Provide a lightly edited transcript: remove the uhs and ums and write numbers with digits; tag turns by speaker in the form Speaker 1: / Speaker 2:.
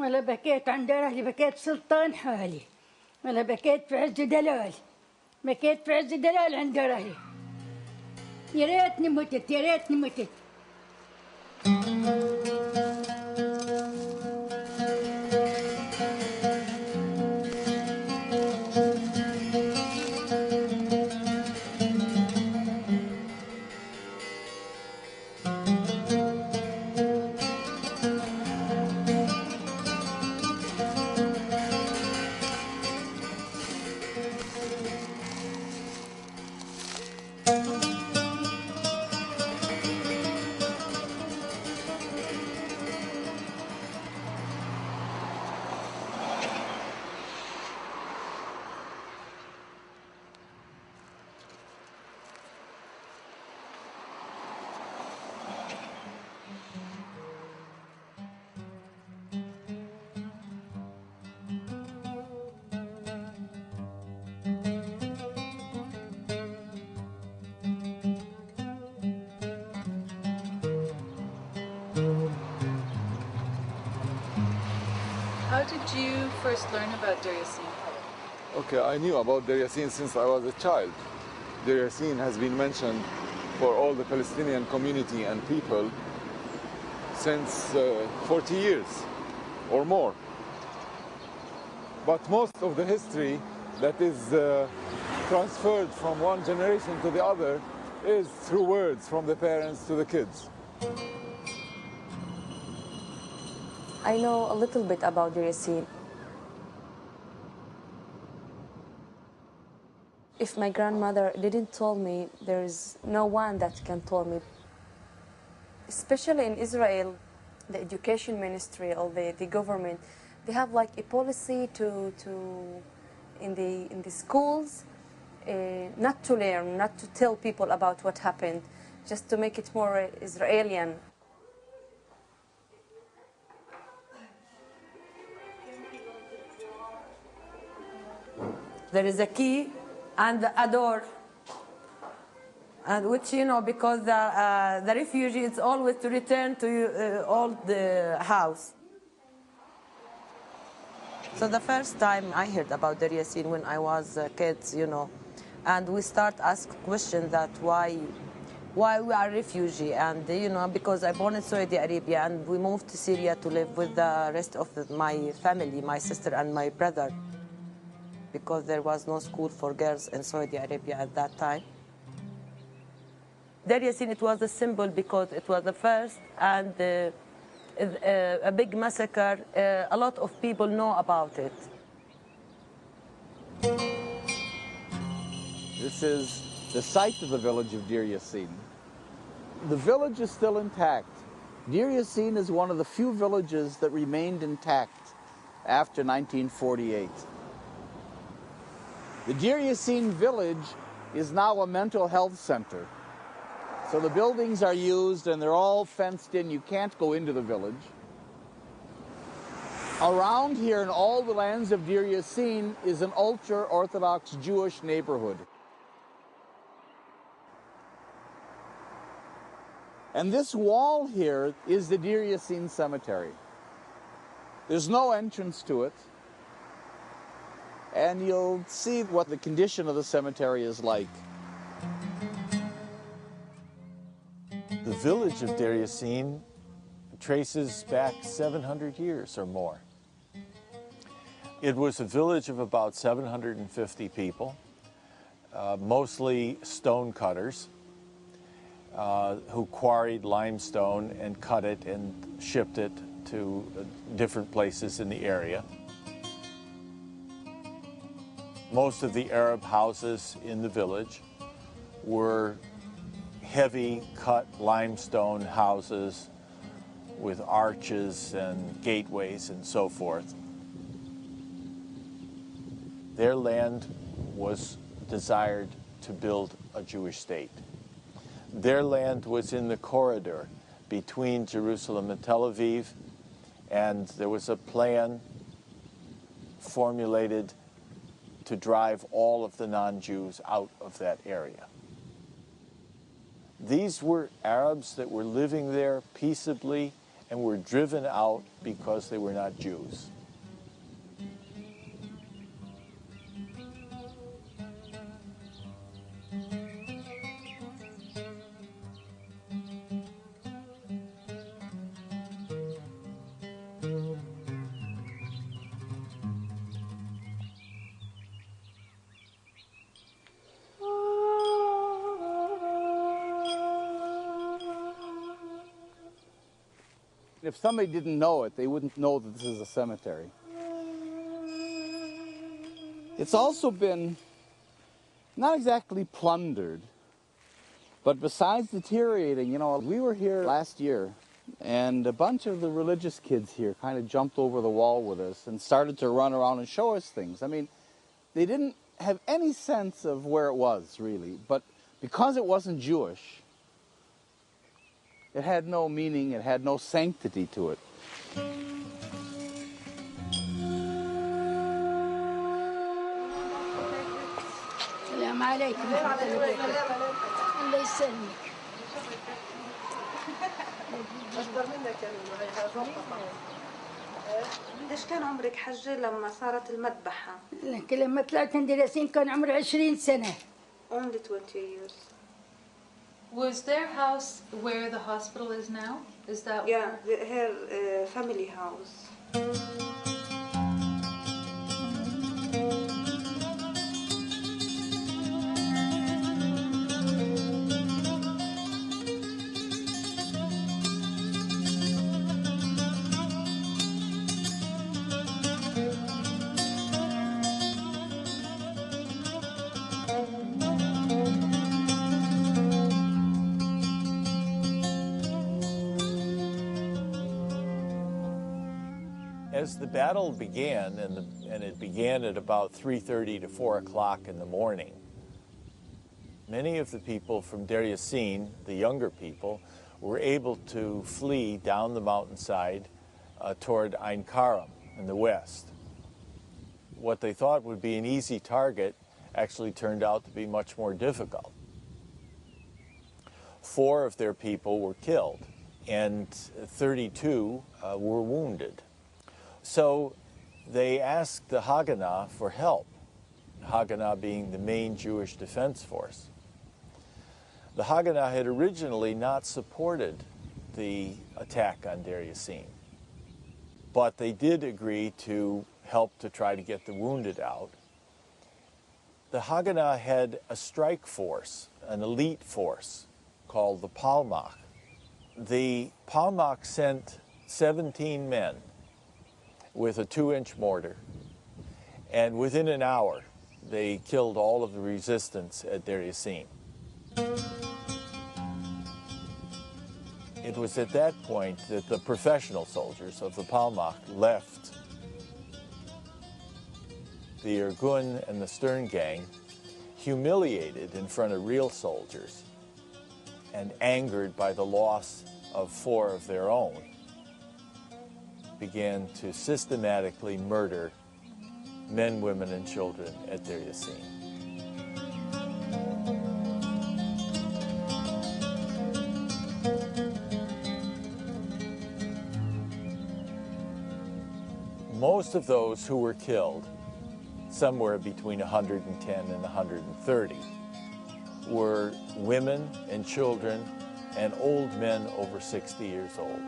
Speaker 1: ولا بكيت عند أهلي، بكيت سلطان حالي، ولا بكيت في عز دلال، بكيت في عز دلال عند أهلي. يا ريتني متت، يا ريتني متت.
Speaker 2: How did you first learn about Deir Yassin?
Speaker 3: Okay, I knew about Deir Yassin since I was a child. Deir Yassin has been mentioned for all the Palestinian community and people since 40 years or more. But most of the history that is transferred from one generation to the other is through words from the parents to the kids.
Speaker 4: I know a little bit about Deir Yassin. If my grandmother didn't tell me, there is no one that can tell me. Especially in Israel, the education ministry or the government, they have like a policy in the schools not to learn, not to tell people about what happened, just to make it more Israeli.
Speaker 5: There is a key and a door, and which, you know, because the refugee is always to return to old house. So the first time I heard about Deir Yassin when I was kids, you know, and we start ask questions that why we are refugee, and you know, because I born in Saudi Arabia and we moved to Syria to live with the rest of my family, my sister and my brother, because there was no school for girls in Saudi Arabia at that time. Deir Yassin, it was a symbol because it was the first and a big massacre. A lot of people know about it.
Speaker 6: This is the site of the village of Deir Yassin. The village is still intact. Deir Yassin is one of the few villages that remained intact after 1948. The Deir Yassin village is now a mental health center. So the buildings are used and they're all fenced in. You can't go into the village. Around here in all the lands of Deir Yassin is an ultra-Orthodox Jewish neighborhood. And this wall here is the Deir Yassin cemetery. There's no entrance to it. And you'll see what the condition of the cemetery is like.
Speaker 7: The village of Deir Yassin traces back 700 years or more. It was a village of about 750 people, mostly stone cutters, who quarried limestone and cut it and shipped it to different places in the area. Most of the Arab houses in the village were heavy cut limestone houses with arches and gateways and so forth. Their land was desired to build a Jewish state. Their land was in the corridor between Jerusalem and Tel Aviv, and there was a plan formulated to drive all of the non-Jews out of that area. These were Arabs that were living there peaceably and were driven out because they were not Jews.
Speaker 6: If somebody didn't know it, they wouldn't know that this is a cemetery. It's also been not exactly plundered, but besides deteriorating, you know, we were here last year, and a bunch of the religious kids here kind of jumped over the wall with us and started to run around and show us things. I mean, they didn't have any sense of where it was, really, but because it wasn't Jewish, it had no meaning, it had no sanctity to it.
Speaker 1: السلام عليكم ورحمة الله وبركاته. الله يسلمك.
Speaker 8: قديش كان عمرك حجة لما صارت المذبحة؟
Speaker 1: لكن لما طلعت عند ياسين كان عمري 20 سنة.
Speaker 8: Only 20 years.
Speaker 2: Was their house where the hospital is now? Is that
Speaker 8: Yeah, her family house.
Speaker 7: As the battle began, and it began at about 3:30 to 4 o'clock in the morning, many of the people from Deir Yassin, the younger people, were able to flee down the mountainside toward Ein Karam in the west. What they thought would be an easy target actually turned out to be much more difficult. 4 of their people were killed, and 32 were wounded. So they asked the Haganah for help, Haganah being the main Jewish defense force. The Haganah had originally not supported the attack on Deir Yassin, but they did agree to help to try to get the wounded out. The Haganah had a strike force, an elite force, called the Palmach. The Palmach sent 17 men with a 2-inch mortar, and within an hour they killed all of the resistance at Deir Yassin. It was at that point that the professional soldiers of the Palmach left. The Irgun and the Stern gang, humiliated in front of real soldiers and angered by the loss of 4 of their own, began to systematically murder men, women, and children at Deir Yassin. Most of those who were killed, somewhere between 110 and 130, were women and children and old men over 60 years old.